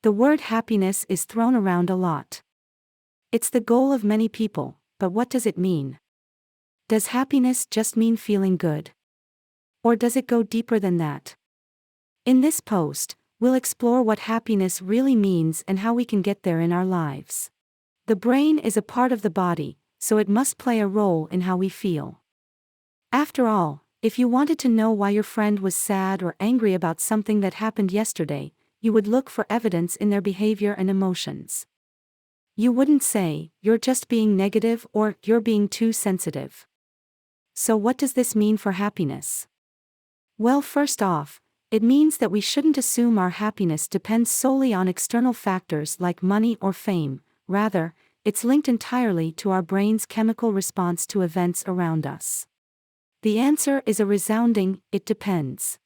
The word happiness is thrown around a lot. It's the goal of many people, but what does it mean? Does happiness just mean feeling good? Or does it go deeper than that? In this post, we'll explore what happiness really means and how we can get there in our lives. The brain is a part of the body, so it must play a role in how we feel. After all, if you wanted to know why your friend was sad or angry about something that happened yesterday, you would look for evidence in their behavior and emotions. You wouldn't say, "You're just being negative" or "You're being too sensitive." So what does this mean for happiness? Well, first off, it means that we shouldn't assume our happiness depends solely on external factors like money or fame. Rather, it's linked entirely to our brain's chemical response to events around us. The answer is a resounding, it depends.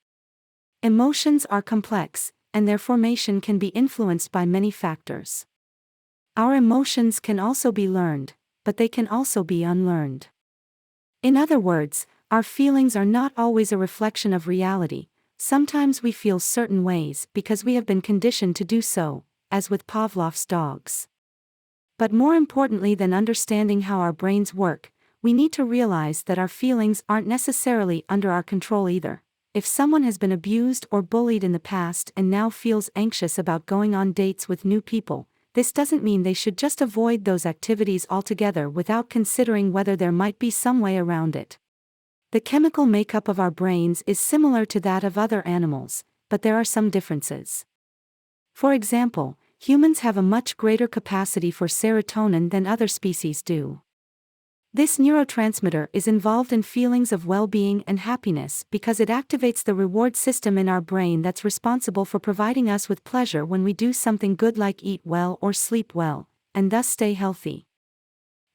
Emotions are complex, and their formation can be influenced by many factors. Our emotions can also be learned, but they can also be unlearned. In other words, our feelings are not always a reflection of reality. Sometimes we feel certain ways because we have been conditioned to do so, as with Pavlov's dogs. But more importantly than understanding how our brains work, we need to realize that our feelings aren't necessarily under our control either. If someone has been abused or bullied in the past and now feels anxious about going on dates with new people, this doesn't mean they should just avoid those activities altogether without considering whether there might be some way around it. The chemical makeup of our brains is similar to that of other animals, but there are some differences. For example, humans have a much greater capacity for serotonin than other species do. This neurotransmitter is involved in feelings of well-being and happiness because it activates the reward system in our brain that's responsible for providing us with pleasure when we do something good like eat well or sleep well, and thus stay healthy.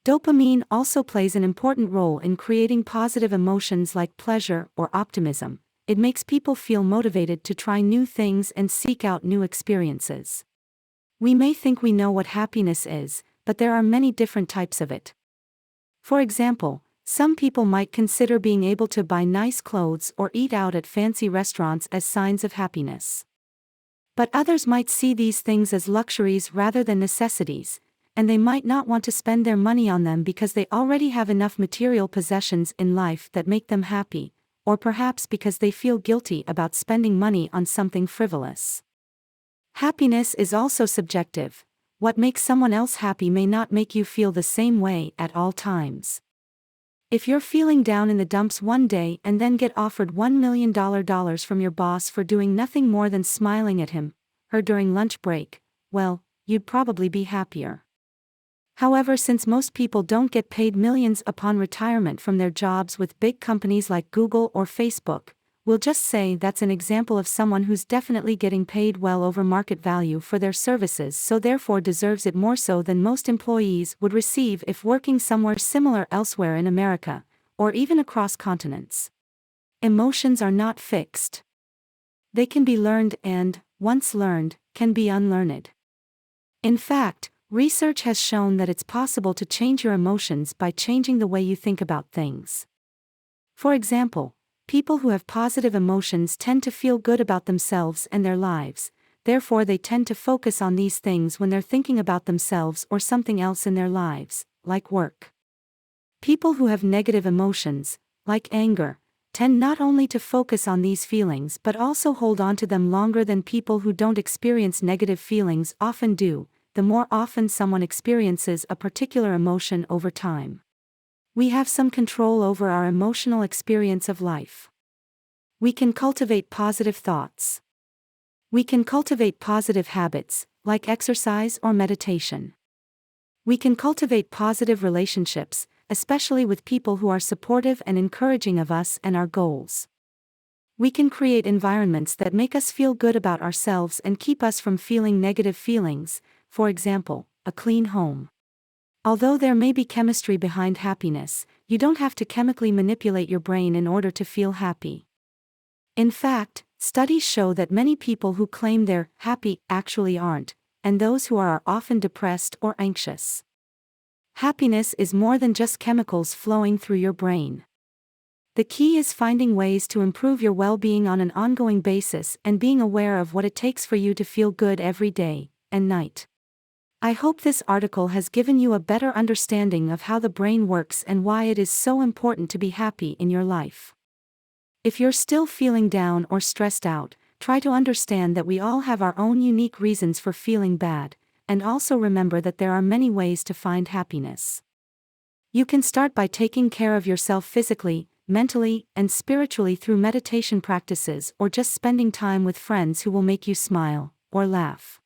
Dopamine also plays an important role in creating positive emotions like pleasure or optimism. It makes people feel motivated to try new things and seek out new experiences. We may think we know what happiness is, but there are many different types of it. For example, some people might consider being able to buy nice clothes or eat out at fancy restaurants as signs of happiness. But others might see these things as luxuries rather than necessities, and they might not want to spend their money on them because they already have enough material possessions in life that make them happy, or perhaps because they feel guilty about spending money on something frivolous. Happiness is also subjective. What makes someone else happy may not make you feel the same way at all times. If you're feeling down in the dumps one day and then get offered $1 million from your boss for doing nothing more than smiling at him, her during lunch break, well, you'd probably be happier. However, since most people don't get paid millions upon retirement from their jobs with big companies like Google or Facebook, we'll just say that's an example of someone who's definitely getting paid well over market value for their services, so therefore deserves it more so than most employees would receive if working somewhere similar elsewhere in America, or even across continents. Emotions are not fixed. They can be learned and, once learned, can be unlearned. In fact, research has shown that it's possible to change your emotions by changing the way you think about things. For example, people who have positive emotions tend to feel good about themselves and their lives, therefore they tend to focus on these things when they're thinking about themselves or something else in their lives, like work. People who have negative emotions, like anger, tend not only to focus on these feelings but also hold on to them longer than people who don't experience negative feelings often do, the more often someone experiences a particular emotion over time. We have some control over our emotional experience of life. We can cultivate positive thoughts. We can cultivate positive habits, like exercise or meditation. We can cultivate positive relationships, especially with people who are supportive and encouraging of us and our goals. We can create environments that make us feel good about ourselves and keep us from feeling negative feelings, for example, a clean home. Although there may be chemistry behind happiness, you don't have to chemically manipulate your brain in order to feel happy. In fact, studies show that many people who claim they're happy actually aren't, and those who are often depressed or anxious. Happiness is more than just chemicals flowing through your brain. The key is finding ways to improve your well-being on an ongoing basis and being aware of what it takes for you to feel good every day and night. I hope this article has given you a better understanding of how the brain works and why it is so important to be happy in your life. If you're still feeling down or stressed out, try to understand that we all have our own unique reasons for feeling bad, and also remember that there are many ways to find happiness. You can start by taking care of yourself physically, mentally, and spiritually through meditation practices or just spending time with friends who will make you smile or laugh.